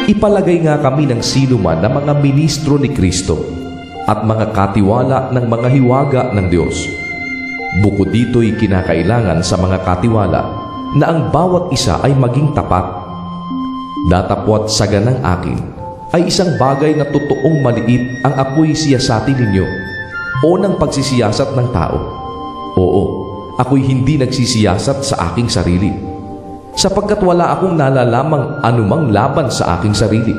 Ipalagay nga kami ng sinuman na mga ministro ni Kristo at mga katiwala ng mga hiwaga ng Diyos. Bukod dito'y kinakailangan sa mga katiwala na ang bawat isa ay maging tapat. Datapwat sa ganang akin ay isang bagay na totoong maliit ang ako'y siyasatin ninyo o ng pagsisiyasat ng tao. Oo, ako'y hindi nagsisiyasat sa aking sarili, sapagkat wala akong nalalamang anumang laban sa aking sarili.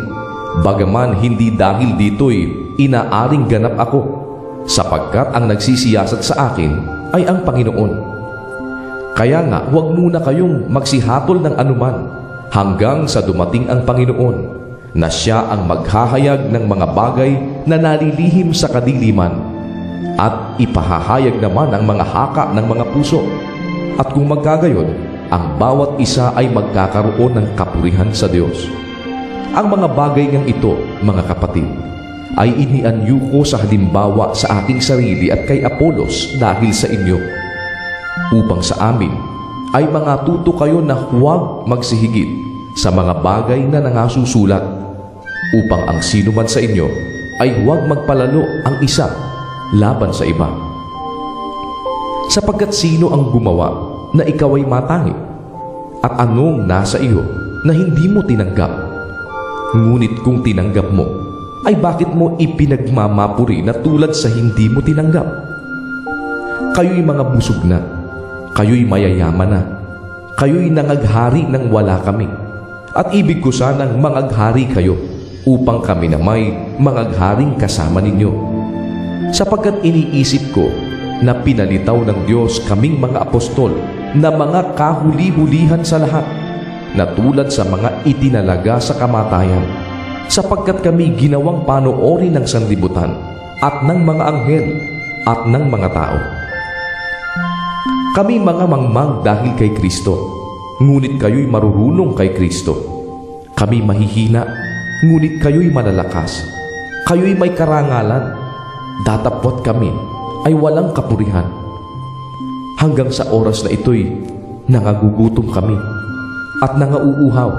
Bagaman hindi dahil dito'y inaaring ganap ako, sapagkat ang nagsisiyasat sa akin ay ang Panginoon. Kaya nga, huwag muna kayong magsihatol ng anuman hanggang sa dumating ang Panginoon, na siya ang maghahayag ng mga bagay na nalilihim sa kadiliman at ipahahayag naman ang mga haka ng mga puso. At kung magkagayon, ang bawat isa ay magkakaroon ng kapurihan sa Diyos. Ang mga bagay ngang ito, mga kapatid, ay inianyo ko sa halimbawa sa aking sarili at kay Apolos dahil sa inyo, upang sa amin ay mga tuto kayo na huwag magsihigit sa mga bagay na nangasusulat, upang ang sino man sa inyo ay huwag magpalalo ang isa laban sa iba. Sapagkat sino ang gumawa na ikaw ay matangi? At anong nasa iyo na hindi mo tinanggap? Ngunit kung tinanggap mo, ay bakit mo ipinagmamapuri na tulad sa hindi mo tinanggap? Kayo'y mga busog na, kayo'y mayayaman na, kayo'y nangaghari nang wala kami. At ibig ko sanang mangaghari kayo, upang kami na may mangagharing kasama ninyo. Sapagkat iniisip ko na pinalitaw ng Diyos kaming mga apostol na mga kahuli-hulihan sa lahat, na tulad sa mga itinalaga sa kamatayan, sapagkat kami ginawang panoorin ng sanlibutan at ng mga anghel at ng mga tao. Kami mga mangmang dahil kay Kristo, ngunit kayo'y marurunong kay Kristo. Kami mahihina, ngunit kayo'y malalakas. Kayo'y may karangalan, datapwat kami ay walang kapurihan. Hanggang sa oras na ito'y nangagugutom kami, at nangauuhaw,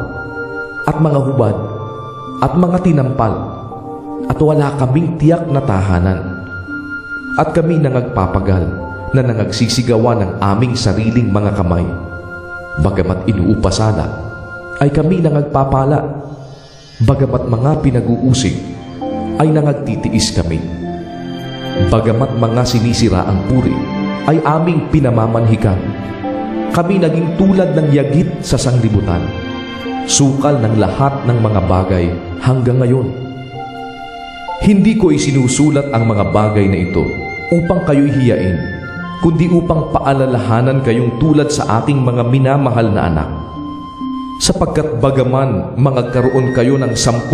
at mga hubad, at mga tinampal, at wala kaming tiyak na tahanan. At kami nangagpapagal na nangagsisigawan ng aming sariling mga kamay. Bagamat inuupasala, ay kami nangagpapala. Bagamat mga pinag-uusig, ay nangagtitiis kami. Bagamat mga sinisira ang puri, ay aming pinamamanhikan. Kami naging tulad ng yagit sa sanglibutan, sukal ng lahat ng mga bagay hanggang ngayon. Hindi ko isinusulat ang mga bagay na ito upang kayo'y hiyain, kundi upang paalalahanan kayong tulad sa ating mga minamahal na anak. Sapagkat bagaman magkaroon kayo ng 10,000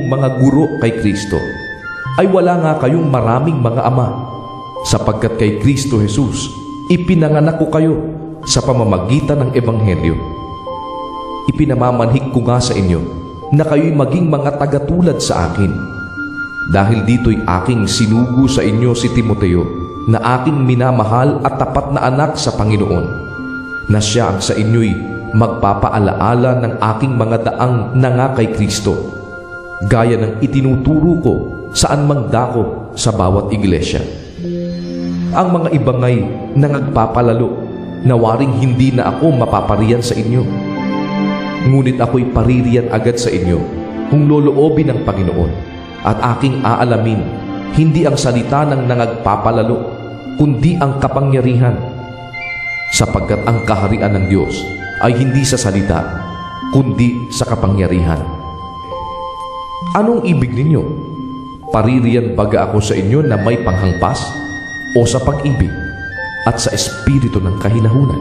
mga guro kay Kristo, ay wala nga kayong maraming mga ama, sapagkat kay Kristo Jesus ipinanganak ko kayo sa pamamagitan ng Ebanghelyo. Ipinamamanhik ko nga sa inyo na kayo'y maging mga tagatulad sa akin. Dahil dito'y aking sinugo sa inyo si Timoteo, na aking minamahal at tapat na anak sa Panginoon, na siya ang sa inyo'y magpapaalaala ng aking mga daang nanga kay Kristo, gaya ng itinuturo ko saan mang dako sa bawat iglesia. Ang mga ibangay nangagpapalalo na waring hindi na ako mapapariyan sa inyo. Ngunit ako'y paririyan agad sa inyo kung loloobin ng Panginoon, at aking aalamin hindi ang salita ng nangagpapalalo, kundi ang kapangyarihan. Sapagkat ang kaharian ng Diyos ay hindi sa salita, kundi sa kapangyarihan. Anong ibig ninyo? Paririyan baga ako sa inyo na may panghangpas, o sa pag-ibig at sa espiritu ng kahinahunan?